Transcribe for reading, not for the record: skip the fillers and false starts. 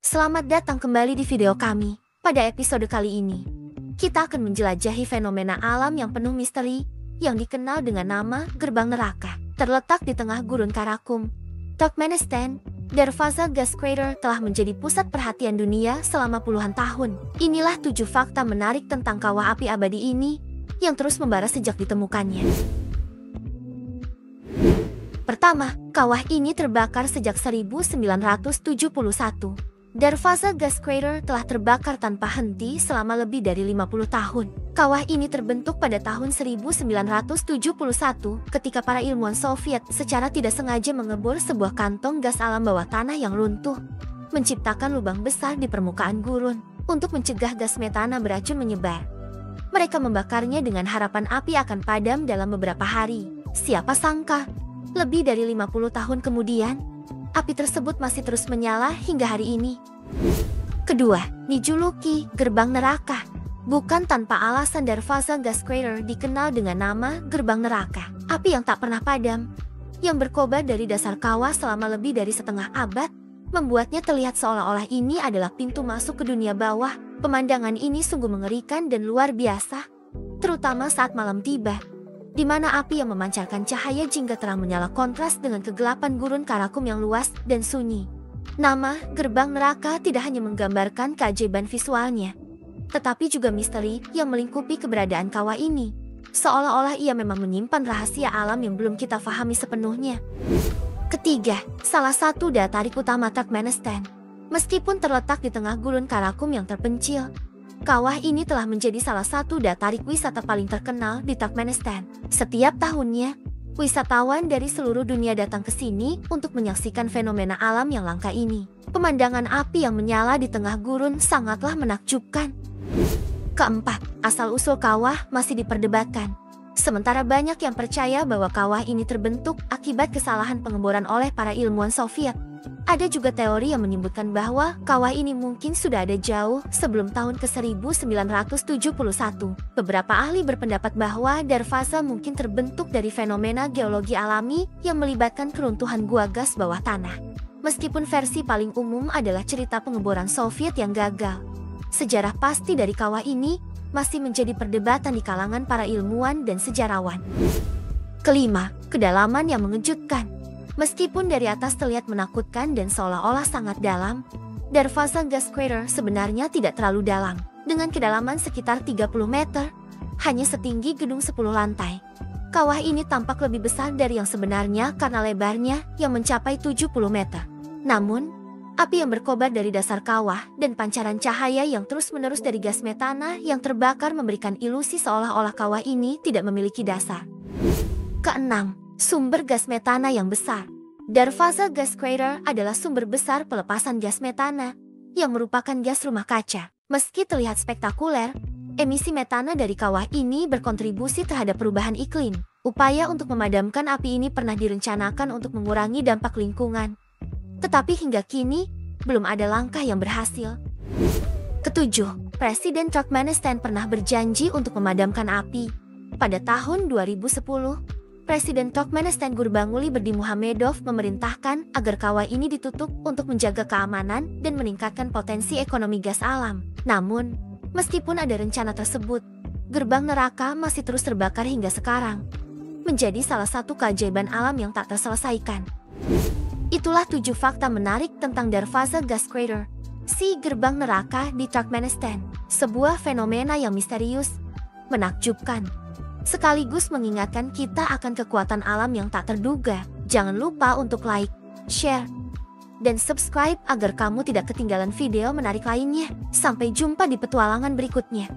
Selamat datang kembali di video kami. Pada episode kali ini, kita akan menjelajahi fenomena alam yang penuh misteri yang dikenal dengan nama Gerbang Neraka. Terletak di tengah gurun Karakum, Turkmenistan, Darvaza Gas Crater telah menjadi pusat perhatian dunia selama puluhan tahun. Inilah 7 fakta menarik tentang kawah api abadi ini yang terus membara sejak ditemukannya. Pertama, kawah ini terbakar sejak 1971. Darvaza Gas Crater telah terbakar tanpa henti selama lebih dari 50 tahun. Kawah ini terbentuk pada tahun 1971 ketika para ilmuwan Soviet secara tidak sengaja mengebor sebuah kantong gas alam bawah tanah yang runtuh, menciptakan lubang besar di permukaan gurun untuk mencegah gas metana beracun menyebar. Mereka membakarnya dengan harapan api akan padam dalam beberapa hari. Siapa sangka, lebih dari 50 tahun kemudian, api tersebut masih terus menyala hingga hari ini. Kedua, dijuluki Gerbang Neraka. Bukan tanpa alasan Darvaza Gas Crater dikenal dengan nama Gerbang Neraka. Api yang tak pernah padam, yang berkobar dari dasar kawah selama lebih dari setengah abad, membuatnya terlihat seolah-olah ini adalah pintu masuk ke dunia bawah. Pemandangan ini sungguh mengerikan dan luar biasa, terutama saat malam tiba, di mana api yang memancarkan cahaya jingga terang menyala kontras dengan kegelapan gurun Karakum yang luas dan sunyi. Nama Gerbang Neraka tidak hanya menggambarkan keajaiban visualnya, tetapi juga misteri yang melingkupi keberadaan kawah ini, seolah-olah ia memang menyimpan rahasia alam yang belum kita pahami sepenuhnya. Ketiga, salah satu daya tarik utama Turkmenistan. Meskipun terletak di tengah gurun Karakum yang terpencil, kawah ini telah menjadi salah satu daya tarik wisata paling terkenal di Turkmenistan. Setiap tahunnya, wisatawan dari seluruh dunia datang ke sini untuk menyaksikan fenomena alam yang langka ini. Pemandangan api yang menyala di tengah gurun sangatlah menakjubkan. Keempat, asal-usul kawah masih diperdebatkan. Sementara banyak yang percaya bahwa kawah ini terbentuk akibat kesalahan pengeboran oleh para ilmuwan Soviet, ada juga teori yang menyebutkan bahwa kawah ini mungkin sudah ada jauh sebelum tahun ke-1971. Beberapa ahli berpendapat bahwa Darvaza mungkin terbentuk dari fenomena geologi alami yang melibatkan keruntuhan gua gas bawah tanah. Meskipun versi paling umum adalah cerita pengeboran Soviet yang gagal, sejarah pasti dari kawah ini masih menjadi perdebatan di kalangan para ilmuwan dan sejarawan. Kelima, kedalaman yang mengejutkan. Meskipun dari atas terlihat menakutkan dan seolah-olah sangat dalam, Darvaza Gas Crater sebenarnya tidak terlalu dalam. Dengan kedalaman sekitar 30 meter, hanya setinggi gedung 10 lantai. Kawah ini tampak lebih besar dari yang sebenarnya karena lebarnya yang mencapai 70 meter. Namun, api yang berkobar dari dasar kawah dan pancaran cahaya yang terus-menerus dari gas metana yang terbakar memberikan ilusi seolah-olah kawah ini tidak memiliki dasar. Keenam, sumber gas metana yang besar. Darvaza Gas Crater adalah sumber besar pelepasan gas metana, yang merupakan gas rumah kaca. Meski terlihat spektakuler, emisi metana dari kawah ini berkontribusi terhadap perubahan iklim. Upaya untuk memadamkan api ini pernah direncanakan untuk mengurangi dampak lingkungan, tetapi hingga kini, belum ada langkah yang berhasil. Ketujuh, Presiden Turkmenistan pernah berjanji untuk memadamkan api. Pada tahun 2010, Presiden Turkmenistan Gurbanguly Berdimuhamedov memerintahkan agar kawah ini ditutup untuk menjaga keamanan dan meningkatkan potensi ekonomi gas alam. Namun, meskipun ada rencana tersebut, Gerbang Neraka masih terus terbakar hingga sekarang, menjadi salah satu keajaiban alam yang tak terselesaikan. Itulah 7 fakta menarik tentang Darvaza Gas Crater, si Gerbang Neraka di Turkmenistan. Sebuah fenomena yang misterius, menakjubkan, sekaligus mengingatkan kita akan kekuatan alam yang tak terduga. Jangan lupa untuk like, share, dan subscribe agar kamu tidak ketinggalan video menarik lainnya. Sampai jumpa di petualangan berikutnya.